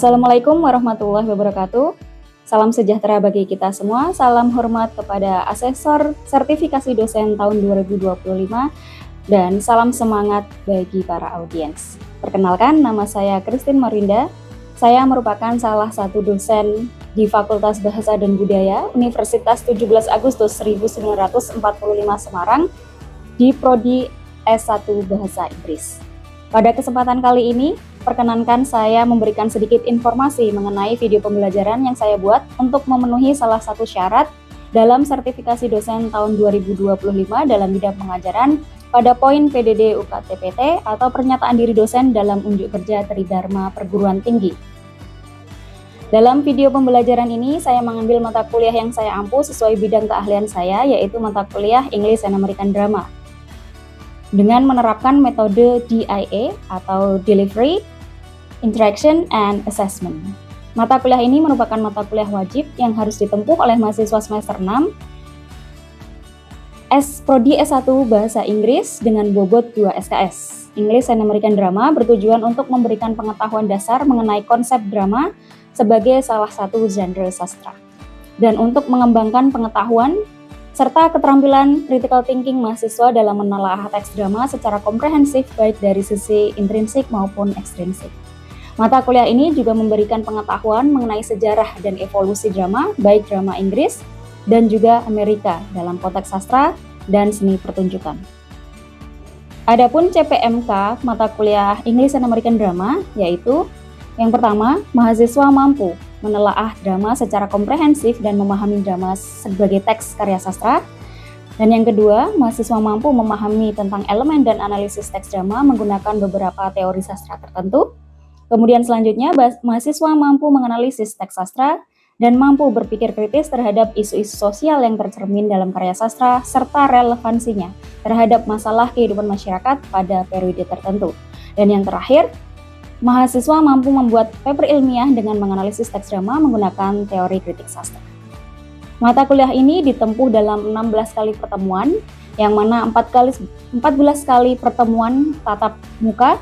Assalamualaikum warahmatullahi wabarakatuh. Salam sejahtera bagi kita semua. Salam hormat kepada asesor sertifikasi dosen tahun 2025 dan salam semangat bagi para audiens. Perkenalkan, nama saya Christine Marinda. Saya merupakan salah satu dosen di Fakultas Bahasa dan Budaya Universitas 17 Agustus 1945 Semarang di Prodi S1 Bahasa Inggris. Pada kesempatan kali ini, perkenankan saya memberikan sedikit informasi mengenai video pembelajaran yang saya buat untuk memenuhi salah satu syarat dalam sertifikasi dosen tahun 2025 dalam bidang pengajaran pada poin PDD UKTPT atau pernyataan diri dosen dalam unjuk kerja Tridharma Perguruan Tinggi. Dalam video pembelajaran ini, saya mengambil mata kuliah yang saya ampu sesuai bidang keahlian saya, yaitu mata kuliah English and American Drama. Dengan menerapkan metode DIA atau Delivery, Interaction, and Assessment. Mata kuliah ini merupakan mata kuliah wajib yang harus ditempuh oleh mahasiswa semester 6 Prodi S1 Bahasa Inggris dengan bobot 2 SKS. English and American Drama bertujuan untuk memberikan pengetahuan dasar mengenai konsep drama sebagai salah satu genre sastra. Dan untuk mengembangkan pengetahuan serta keterampilan critical thinking mahasiswa dalam menelaah teks drama secara komprehensif baik dari sisi intrinsik maupun ekstrinsik. Mata kuliah ini juga memberikan pengetahuan mengenai sejarah dan evolusi drama, baik drama Inggris dan juga Amerika dalam konteks sastra dan seni pertunjukan. Adapun CPMK mata kuliah English and American Drama yaitu yang pertama, mahasiswa mampu menelaah drama secara komprehensif dan memahami drama sebagai teks karya sastra. Dan yang kedua, mahasiswa mampu memahami tentang elemen dan analisis teks drama menggunakan beberapa teori sastra tertentu. Kemudian selanjutnya, mahasiswa mampu menganalisis teks sastra dan mampu berpikir kritis terhadap isu-isu sosial yang tercermin dalam karya sastra serta relevansinya terhadap masalah kehidupan masyarakat pada periode tertentu. Dan yang terakhir, mahasiswa mampu membuat paper ilmiah dengan menganalisis teks drama menggunakan teori kritik sastra. Mata kuliah ini ditempuh dalam 16 kali pertemuan, yang mana 14 kali pertemuan tatap muka,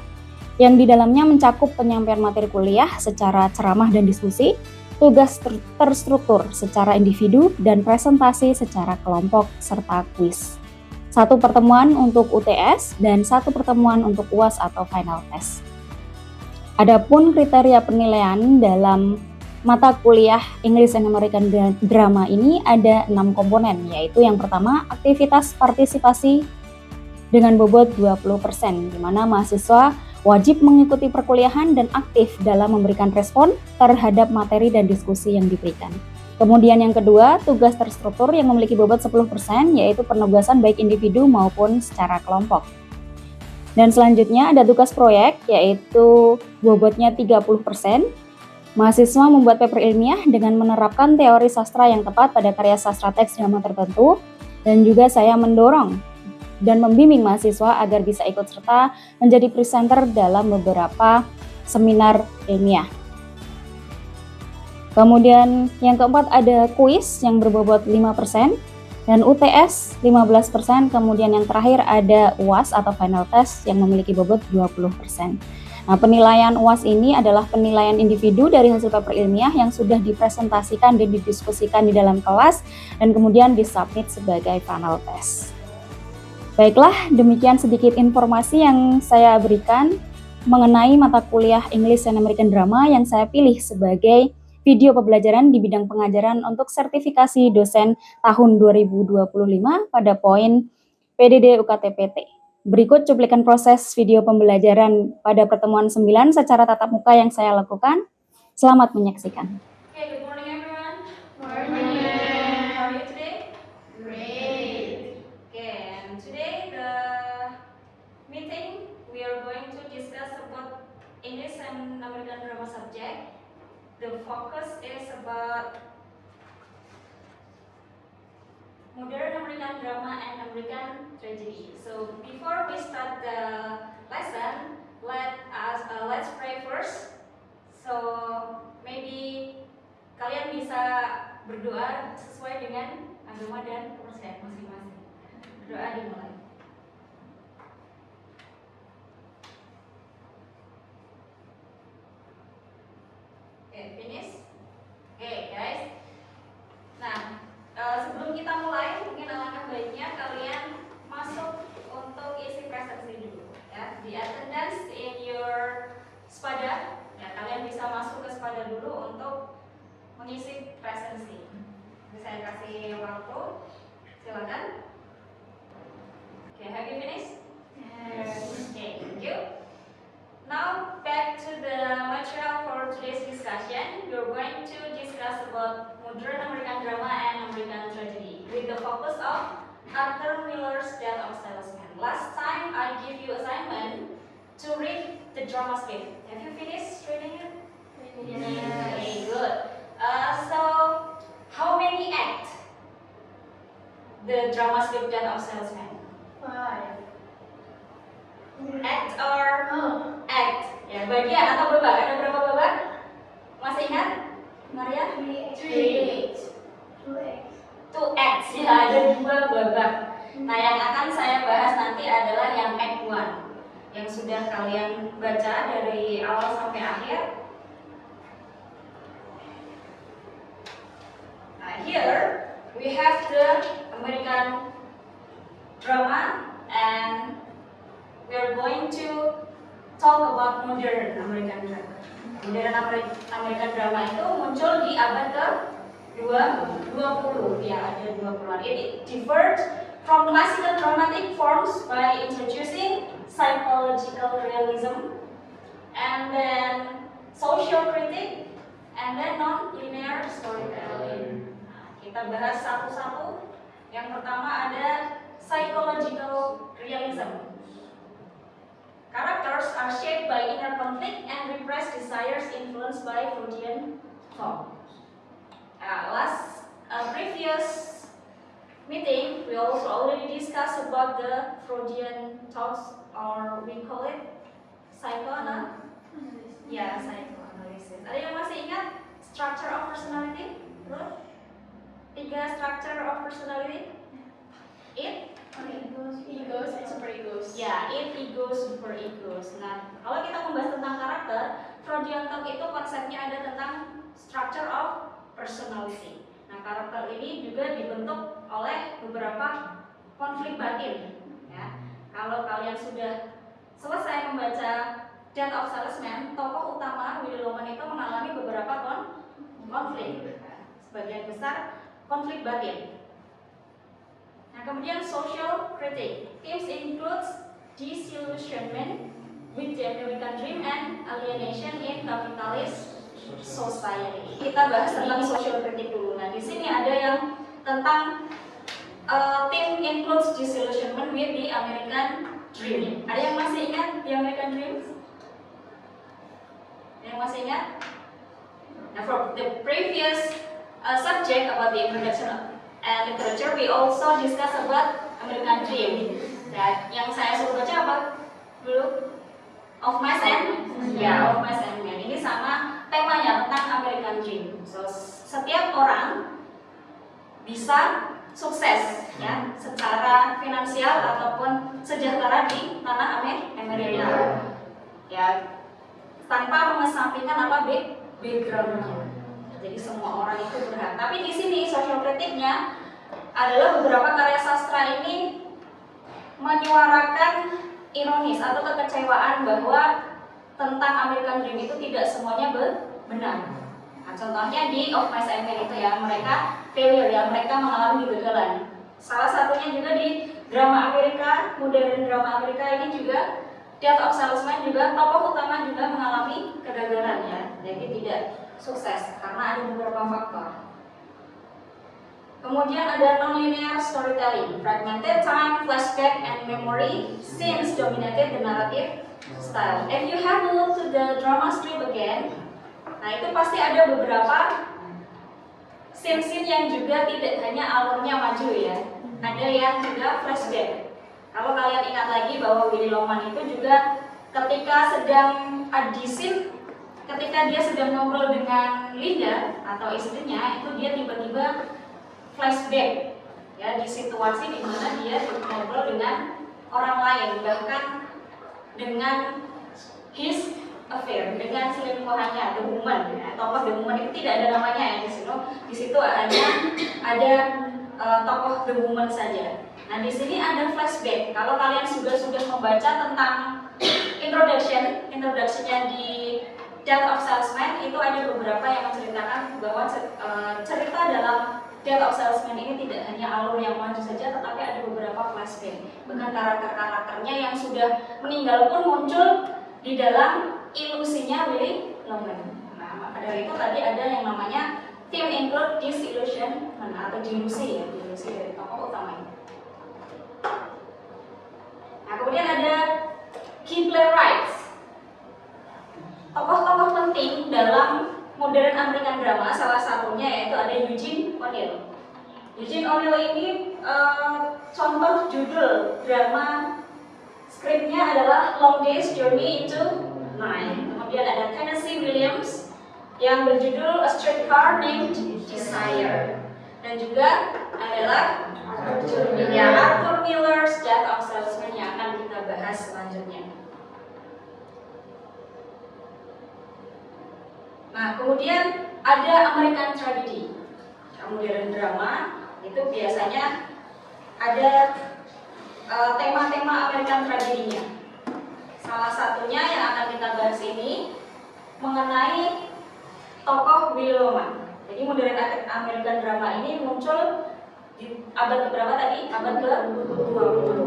yang di dalamnya mencakup penyampaian materi kuliah secara ceramah dan diskusi, tugas terstruktur secara individu, dan presentasi secara kelompok, serta kuis. 1 pertemuan untuk UTS dan 1 pertemuan untuk UAS atau final test. Adapun kriteria penilaian dalam mata kuliah English and American Drama ini ada 6 komponen, yaitu yang pertama aktivitas partisipasi dengan bobot 20%, di mana mahasiswa wajib mengikuti perkuliahan dan aktif dalam memberikan respon terhadap materi dan diskusi yang diberikan. Kemudian yang kedua, tugas terstruktur yang memiliki bobot 10%, yaitu penugasan baik individu maupun secara kelompok. Dan selanjutnya ada tugas proyek, yaitu bobotnya 30%. Mahasiswa membuat paper ilmiah dengan menerapkan teori sastra yang tepat pada karya sastra teks drama tertentu. Dan juga saya mendorong dan membimbing mahasiswa agar bisa ikut serta menjadi presenter dalam beberapa seminar ilmiah. Kemudian yang keempat ada kuis yang berbobot 5%. Dan UTS 15%, kemudian yang terakhir ada UAS atau final test yang memiliki bobot 20%. Nah, penilaian UAS ini adalah penilaian individu dari hasil paper ilmiah yang sudah dipresentasikan dan didiskusikan di dalam kelas dan kemudian disubmit sebagai final test. Baiklah, demikian sedikit informasi yang saya berikan mengenai mata kuliah English and American Drama yang saya pilih sebagai video pembelajaran di bidang pengajaran untuk sertifikasi dosen tahun 2025 pada poin PDD UKTPT. Berikut cuplikan proses video pembelajaran pada pertemuan 9 secara tatap muka yang saya lakukan. Selamat menyaksikan. Okay, good morning everyone. Morning. How are you today? Great. Okay, and today the meeting we are going to discuss about English and American Drama subject. The focus is about modern American drama and American tragedy. So before we start the lesson, let's pray first. So maybe kalian bisa berdoa sesuai dengan agama dan kepercayaan masing-masing. Berdoa dimulai. waspada dulu untuk mengisi presensi. Jadi saya kasih waktu, silakan. Okay, have you finished? Yes. Okay, thank you. Now back to the material for today's discussion. We're going to discuss about modern American drama and American tragedy with the focus of Arthur Miller's Death of Salesman. Last time I give you assignment to read the drama script. Have you finished reading it? Yes. Okay, good. So how many act the drama script Death of Salesman? 5. Act or Oh. act? Ya, bagian atau babak? Ada berapa babak? Masih ingat? Maria? 3. 2x. Two acts, ya, ada 2 babak. Nah, yang akan saya bahas nanti adalah yang act 1 yang sudah kalian baca dari awal sampai akhir. Nah, here we have the American drama and we are going to talk about modern American drama. Modern American drama itu muncul di abad ke-20, ya, ada 20-an. It differed from classical dramatic forms by introducing psychological realism and then social critic and then non-linear storytelling. Nah, kita bahas satu-satu. Yang pertama ada psychological realism. Characters are shaped by inner conflict and repressed desires influenced by Freudian thought. Previous meeting, we also already discussed about the Freudian thoughts, or we call it psychoanalysis. Ya, psychoanalysis. Ada yang masih ingat structure of personality? Terus? 3 structure of personality? It? Egos and super egos. Ya, it, ego, super egos. Nah, kalau kita membahas tentang karakter, Freudian thought itu konsepnya ada tentang structure of personality. Nah, karakter ini juga dibentuk oleh beberapa konflik batin. Ya, kalau kalian sudah selesai membaca Death of Salesman, tokoh utama Willy Loman itu mengalami beberapa konflik. Sebagian besar konflik batin. Nah, kemudian social critic. Themes includes disillusionment with the American dream and alienation in capitalist society. Kita bahas tentang social critic dulu. Nah, di sini ada yang tentang theme includes disillusionment with the American dream. Ada yang masih ingat the American dream? Yang masih ingat? Now, for the previous subject about the introduction of literature, we also discuss about American Dream. Nah, yang saya suruh baca apa dulu? Of Mice and ya, Of Mice and Men. Ini sama temanya tentang American Dream. So, setiap orang bisa sukses, ya, secara finansial ataupun sejahtera di tanah Amerika. Ya, tanpa mengesampingkan apa backgroundnya. Jadi semua orang itu berhak. Tapi di sini social kritiknya adalah beberapa karya sastra ini menyuarakan ironis atau kekecewaan bahwa tentang American Dream itu tidak semuanya benar. Nah, contohnya di Of Mice and Men itu ya, mereka failure, ya, mereka mengalami kegagalan. Salah satunya juga di drama Amerika, modern drama Amerika ini juga Death of Salesman juga tokoh utama juga mengalami kegagalan, ya. Jadi tidak sukses karena ada beberapa faktor. Kemudian ada non-linear storytelling, fragmented time, flashback, and memory scenes dominated the narrative style. If you have a look to the drama script again, nah itu pasti ada beberapa scene-scene yang juga tidak hanya alurnya maju, ya. Ada yang juga flashback. Kalau kalian ingat lagi bahwa Willy Loman itu juga ketika sedang di scene, ketika dia sedang ngobrol dengan Linda atau istrinya, itu dia tiba-tiba flashback, ya, di situasi di mana dia ngobrol dengan orang lain, bahkan dengan his affair, dengan selingkuhannya, the woman, ya. Tokoh the woman itu tidak ada namanya, ya, di situ. Di situ hanya ada tokoh the woman saja. Nah, di sini ada flashback. Kalau kalian sudah membaca tentang introduction-nya di Death of Salesman itu ada beberapa yang menceritakan bahwa cerita dalam Death of Salesman ini tidak hanya alur yang maju saja, tetapi ada beberapa flashback. Bahkan karakter-karakternya yang sudah meninggal pun muncul di dalam ilusinya Willy Loman. Nah, maka dari itu tadi ada yang namanya theme include disillusionment atau dilusi ya, dilusi dari tokoh utama ini. Nah, kemudian ada key playwrights. Tokoh-tokoh penting dalam modern American drama, salah satunya yaitu ada Eugene O'Neill. Eugene O'Neill ini contoh judul drama skripnya adalah Long Day's Journey into Night. Kemudian ada Tennessee Williams yang berjudul A Streetcar Named Desire. Dan juga adalah Arthur Miller's Death of Salesman yang akan kita bahas selanjutnya. Nah, kemudian ada American Tragedy. Modern drama itu biasanya ada tema-tema American Tragedy-nya. Salah satunya yang akan kita bahas ini mengenai tokoh Willy Loman. Jadi modern American drama ini muncul di abad berapa tadi? Abad ke-20.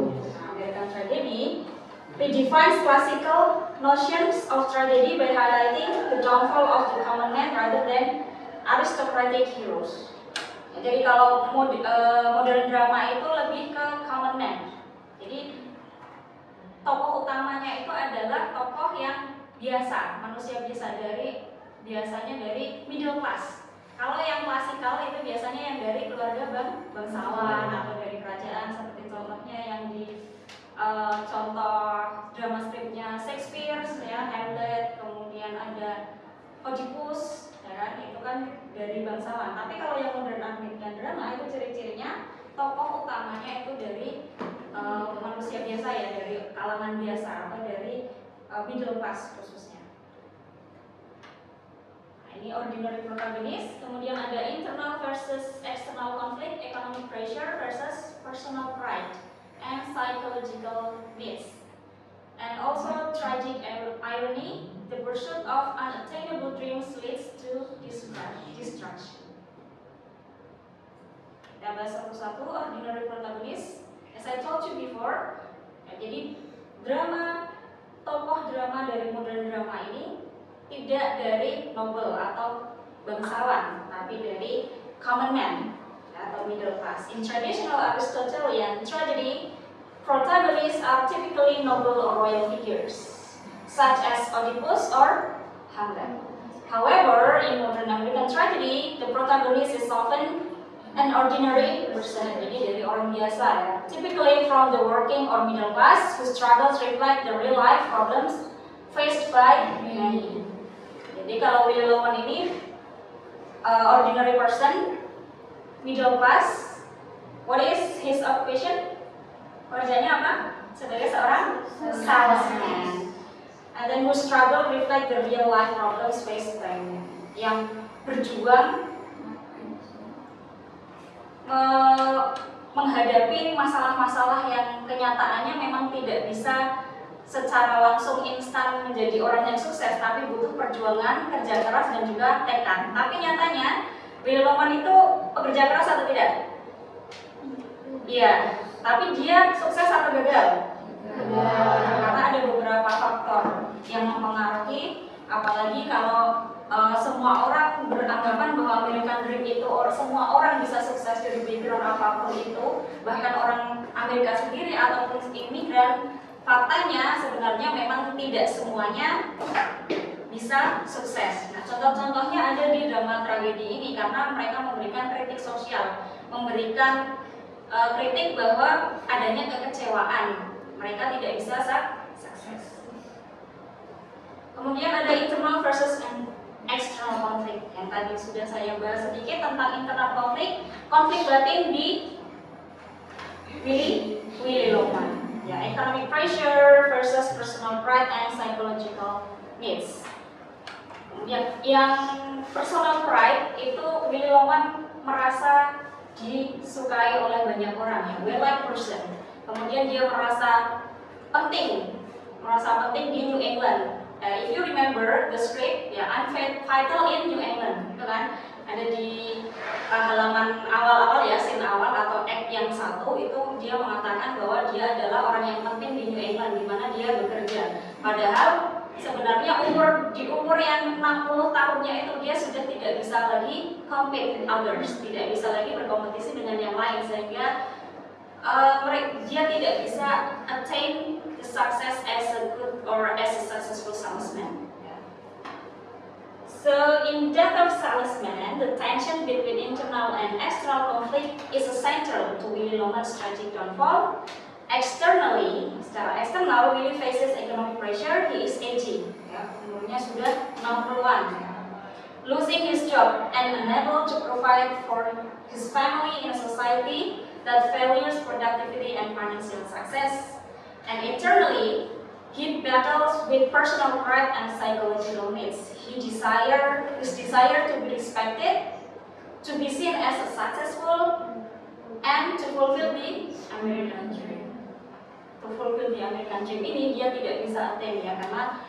American Tragedy redefines classical notions of tragedy by highlighting the downfall of the common man rather than aristocratic heroes. Jadi kalau modern drama itu lebih ke common man. Jadi tokoh utamanya itu adalah tokoh yang biasa, manusia biasa biasanya dari middle class. Kalau yang klasikal itu biasanya yang dari keluarga bangsawan atau dari kerajaan, seperti contohnya yang di contoh drama stripnya Shakespeare, ya, Hamlet, kemudian ada Oedipus, ya kan, itu kan dari bangsawan. Tapi kalau yang modern American drama itu ciri-cirinya tokoh utamanya itu dari manusia biasa ya, dari kalangan biasa atau dari middle class khususnya. Nah, ini ordinary protagonist, kemudian ada internal versus external conflict, economic pressure versus personal pride and psychological needs, and also tragic irony. The pursuit of unattainable dreams leads to destruction. Kita bahas satu-satu. Ordinary protagonist, as I told you before, ya, jadi tokoh drama dari modern drama ini tidak dari noble atau bangsawan, tapi dari common man atau middle class. In traditional Aristotelian tragedy, protagonists are typically noble or royal figures, such as Oedipus or Hamlet. However, in modern American tragedy, the protagonist is often an ordinary person, jadi dari orang biasa ya. Typically from the working or middle class, whose struggles reflect the real life problems faced by many. Jadi kalau Willy Loman ini ordinary person, middle class. What is his occupation? Kerjanya apa? Sebagai seorang salesman. And then who struggle reflect the real life problems faced by men. Yang berjuang menghadapi masalah-masalah yang kenyataannya memang tidak bisa secara langsung instan menjadi orang yang sukses, tapi butuh perjuangan, kerja keras dan juga tekad. Tapi nyatanya Willy Loman itu pekerja keras atau tidak? Iya, tapi dia sukses atau gagal? Karena ada beberapa faktor yang mempengaruhi, apalagi kalau semua orang beranggapan bahwa American Dream itu semua orang bisa sukses dari background apapun itu, bahkan orang Amerika sendiri ataupun imigran. Faktanya sebenarnya memang tidak semuanya bisa sukses. Nah, contoh-contohnya ada di drama tragedi ini karena mereka memberikan kritik sosial, memberikan kritik bahwa adanya kekecewaan, mereka tidak bisa sukses. Kemudian ada internal versus external conflict yang tadi sudah saya bahas sedikit tentang internal konflik batin di Willy Loman. Ya, economic pressure versus personal pride and psychological needs. Kemudian yang personal pride itu Willy Loman merasa disukai oleh banyak orang, ya, well-liked person. Kemudian dia merasa penting di New England. If you remember the script, ya, Unfatal in New England, gitu kan? Ada di halaman awal-awal ya, scene awal atau act yang 1 itu dia mengatakan bahwa dia adalah orang yang penting di New England, di mana dia bekerja. Padahal sebenarnya di umur yang 60 tahunnya itu dia sudah tidak bisa lagi compete with others, tidak bisa lagi berkompetisi dengan yang lain, sehingga dia tidak bisa attain the success as a good or as a successful salesman. So in Death of Salesman, the tension between internal and external conflict is central to Willy Loman's tragic downfall. Externally, secara eksternal, Willy faces economic pressure. He is aging, ya, umurnya sudah 60-an, ya. Losing his job and unable to provide for his family in a society that values productivity and financial success. And internally, he battles with personal pride and psychological needs. His desire to be respected, to be seen as a successful, and to fulfill the American dream. To fulfill the American dream ini dia tidak bisa attain, ya, karena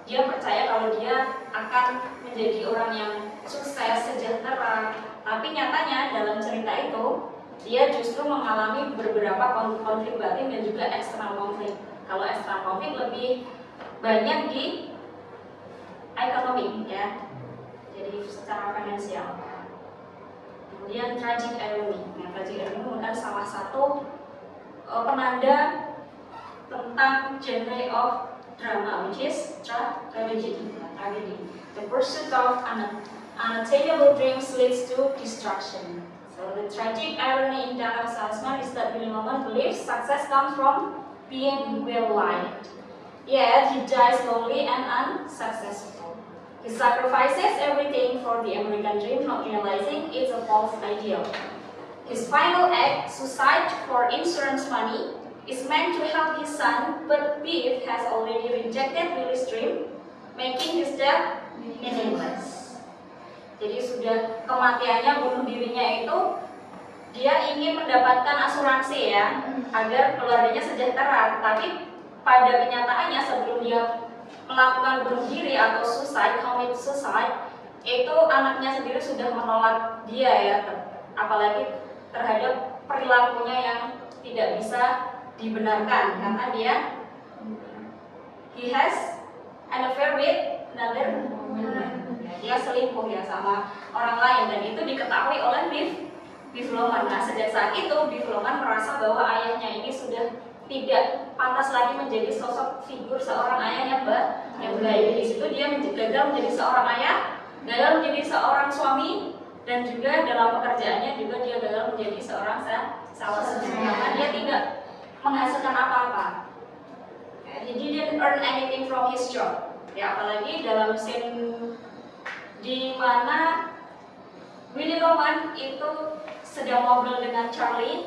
dia percaya kalau dia akan menjadi orang yang sukses, sejahtera. Tapi nyatanya dalam cerita itu dia justru mengalami beberapa konflik batin dan juga eksternal konflik. Kalau eksternal konflik lebih banyak di ekonomi, ya, jadi secara finansial. Kemudian tragic irony. Nah, tragic irony merupakan salah satu penanda tentang genre of drama, which is tragedy. The pursuit of unattainable dreams leads to destruction. So the tragic irony in Death of Salesman is that Willy Loman believes success comes from being well-liked. Yet he dies lonely and unsuccessful. He sacrifices everything for the American dream, not realizing it's a false ideal. His final act, suicide for insurance money, is meant to help his son, but Beef has already rejected Willy's dream, making his death meaningless. Jadi sudah kematiannya, bunuh dirinya itu dia ingin mendapatkan asuransi, ya, agar keluarganya sejahtera. Tapi pada kenyataannya sebelum dia melakukan bunuh diri atau commit suicide, itu anaknya sendiri sudah menolak dia, ya, apalagi terhadap perilakunya yang tidak bisa dibenarkan karena he has an affair with another woman. Dia selingkuh, ya, sama orang lain, dan itu diketahui oleh Biff Loman. Nah, sejak saat itu Biff Loman merasa bahwa ayahnya ini sudah tidak pantas lagi menjadi sosok figur seorang ayah yang baik. Di situ dia gagal menjadi seorang ayah, gagal menjadi seorang suami, dan juga dalam pekerjaannya juga dia gagal menjadi seorang salesman karena dia tidak menghasilkan apa-apa. He didn't earn anything from his job. Ya, apalagi dalam scene di mana Willy Loman itu sedang ngobrol dengan Charlie,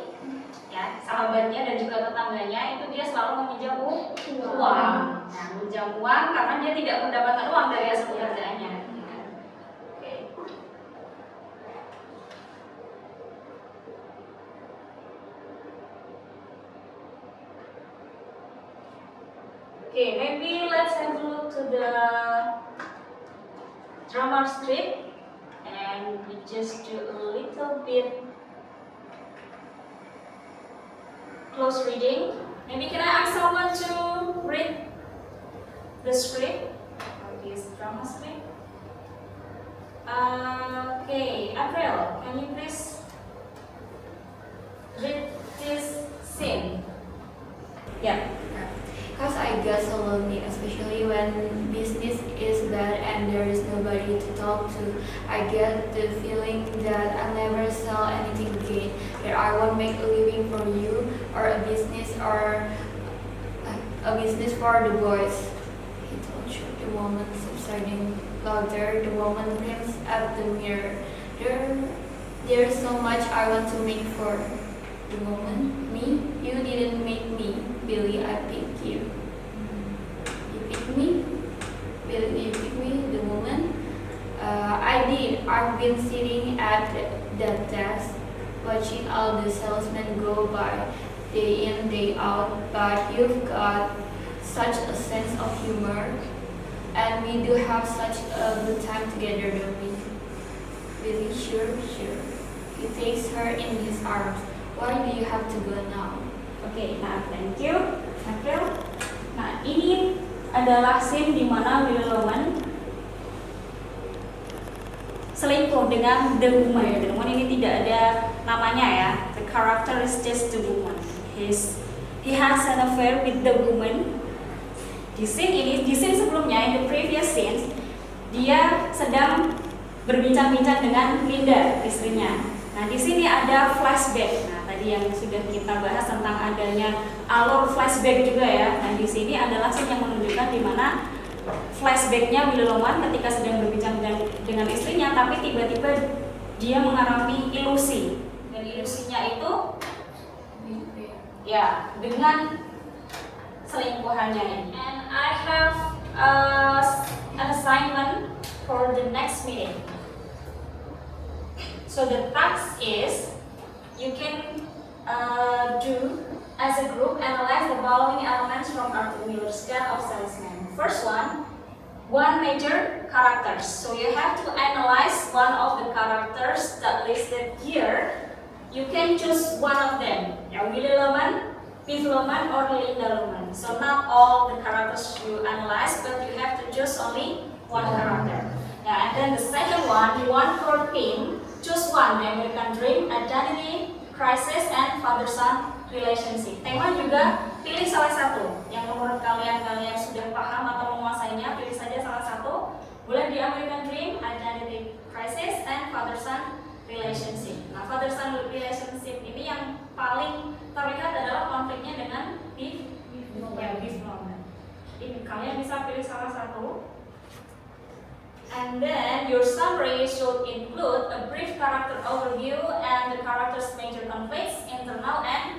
ya, sahabatnya dan juga tetangganya, itu dia selalu meminjam uang. Nah, meminjam uang karena dia tidak mendapatkan uang dari hasil pekerjaannya. Okay, maybe let's have a look to the drama script and we just do a little bit close reading. Maybe can I ask someone to read the script or this drama script? Okay, April, can you please read this scene? Yeah. Because I get so lonely, especially when business is bad and there is nobody to talk to. I get the feeling that I'll never sell anything again, that I won't make a living for you, or a business for the boys. He told you, the woman subsiding louder. The woman grimaced at the mirror. There's so much I want to make for. The woman, me? You didn't make me. Billy, I picked you. You picked me? Billy, you picked me? The woman? I did. I've been sitting at that desk, watching all the salesmen go by, day in, day out, but you've got such a sense of humor. And we do have such a good time together, don't we? Really? Sure. He takes her in his arms. Why do you have to go now? Oke, nah thank you, April. Nah ini adalah scene di mana Willy Loman selingkuh dengan the woman. The woman ini tidak ada namanya ya. The character is just the woman. He has an affair with the woman. Di scene sebelumnya, in the previous scenes, dia sedang berbincang-bincang dengan Linda, istrinya. Nah, di sini ada flashback. Nah, tadi yang sudah kita bahas tentang adanya alur flashback juga ya. Nah, di sini adalah scene yang menunjukkan di mana flashbacknya Willy Loman ketika sedang berbincang dengan istrinya, tapi tiba-tiba dia mengalami ilusi. Dan ilusinya itu ya dengan selingkuhannya ini. And I have an assignment for the next meeting. So the task is you can do as a group analyze the following elements from Arthur Miller's Gun of Salesman. First one major characters. So you have to analyze one of the characters that listed here. You can choose one of them. Willy Loman, Biff Loman, or Linda Loman. So not all the characters you analyze, but you have to choose only one character. And then the second one for Pim. Choose one, the American Dream, Identity, Crisis, and Father-Son Relationship. Tema juga pilih salah satu yang menurut kalian sudah paham atau menguasainya. Pilih saja salah satu. Boleh di American Dream, Identity, Crisis, and Father-Son Relationship. Nah, Father-Son Relationship ini yang paling terlihat adalah konfliknya dengan Biff Loman. Jadi kalian bisa pilih salah satu. And then your summary should include a brief character overview and the character's major conflicts, internal and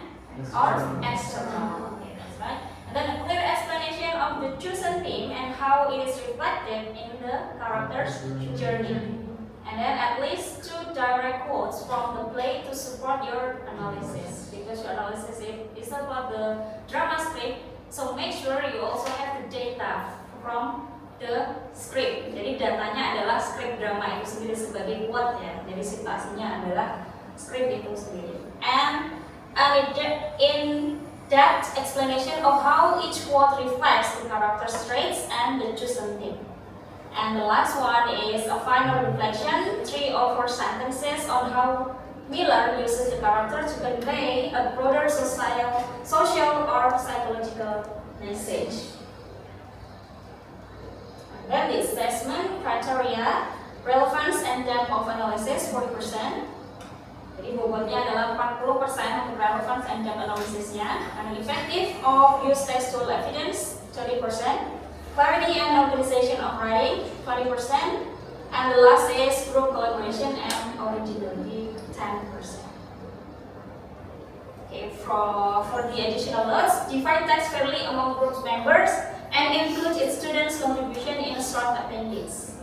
or external. Okay, that's right. And then a clear explanation of the chosen theme and how it is reflected in the character's journey. And then at least 2 direct quotes from the play to support your analysis, because your analysis is about the drama script. So make sure you also have the data from the script. Jadi datanya adalah script drama itu sendiri sebagai quote ya. Jadi situasinya adalah script itu sendiri. And in-depth explanation of how each quote reflects the character's traits and the chosen theme. And the last one is a final reflection, 3 or 4 sentences on how Miller uses the character to convey a broader social or psychological message. Then the assessment criteria, relevance and depth of analysis 40%. Jadi bobotnya adalah 40% untuk relevance and depth analysisnya. And effective of use textual evidence 30%. Clarity and organization of writing 20%. And the last is group collaboration and originality 10%. Okay, for the additional notes, divide text fairly among group members and include its students' contribution in a short appendix.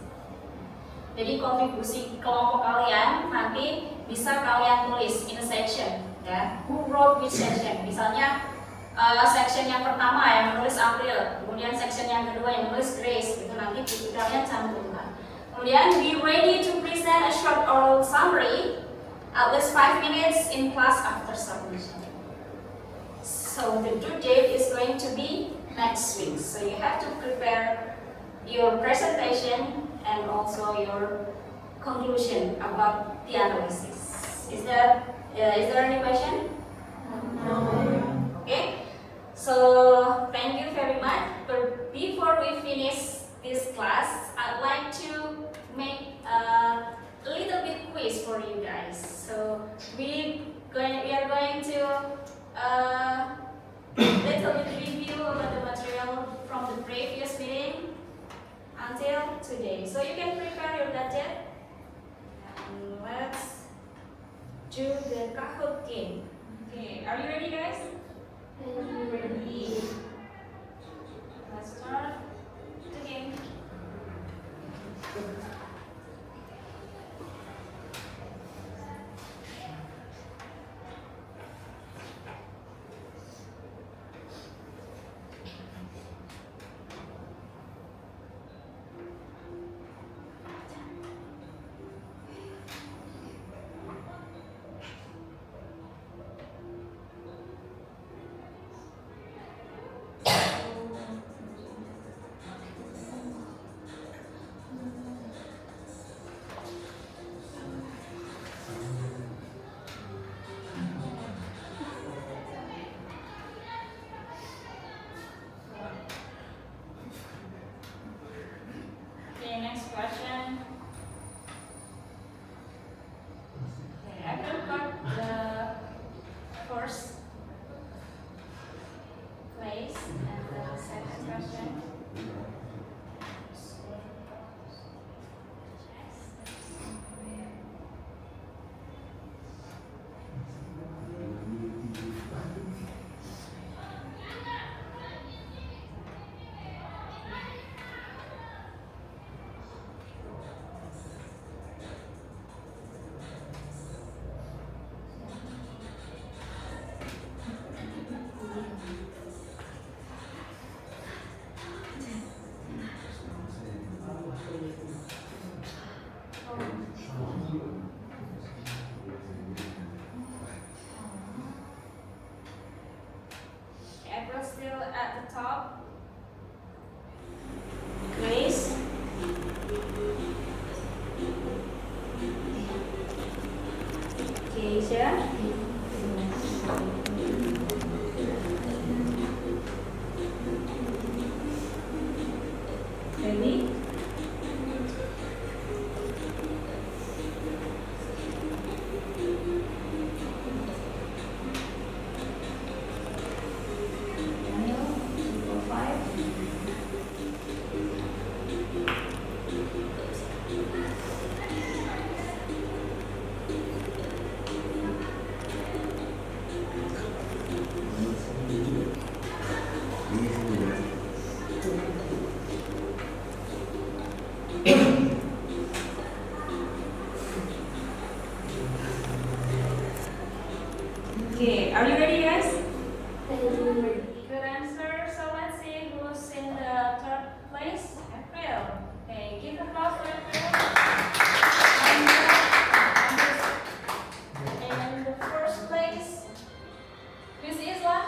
Jadi kontribusi kelompok kalian nanti bisa kalian tulis in a section, ya. Who wrote which section? Misalnya section yang pertama yang menulis April, kemudian section yang kedua yang menulis Grace, itu nanti kalian cantumkan. Kemudian be ready to present a short oral summary at least 5 minutes in class after submission. So the due date is going to be next week. So you have to prepare your presentation and also your conclusion about the analysis. Is there any question? No. Okay. So thank you very much. But before we finish this class, I'd like to make a little bit quiz for you guys. So we are going to little bit review about the material from the previous meeting until today. So you can prepare your gadget and let's do the Kahoot game. Okay, are you ready guys? Ready. Let's start the game. Okay, Isya. Ready? Daniel, 5. Okay, are you ready, guys? Good answer. So let's see who's in the third place. April. Okay, give applause for April. And the first place, Miss Isla.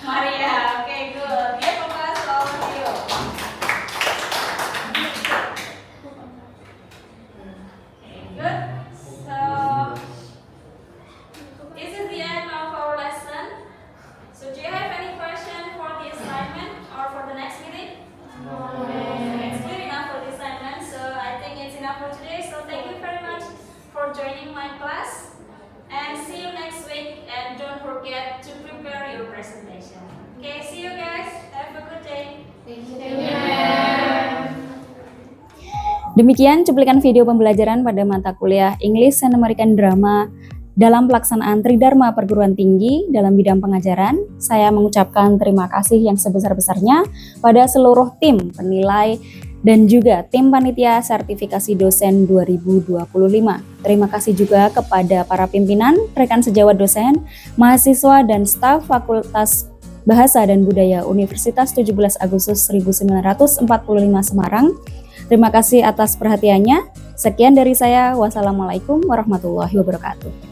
Maria. Okay, good. Give applause to all of you. Okay, good. So this is the end of our lesson. So do you have any question for the assignment or for the next meeting? It's clear enough for the assignment, so I think it's enough for today. So thank you very much for joining my class, and see you next week, and don't forget to prepare your presentation. Okay, see you guys. Have a good day. Demikian cuplikan video pembelajaran pada mata kuliah English and American Drama dalam pelaksanaan Tridharma Perguruan Tinggi dalam bidang pengajaran. Saya mengucapkan terima kasih yang sebesar-besarnya pada seluruh tim penilai dan juga tim panitia sertifikasi dosen 2025. Terima kasih juga kepada para pimpinan, rekan sejawat dosen, mahasiswa dan staf Fakultas Bahasa dan Budaya Universitas 17 Agustus 1945 Semarang. Terima kasih atas perhatiannya. Sekian dari saya. Wassalamualaikum warahmatullahi wabarakatuh.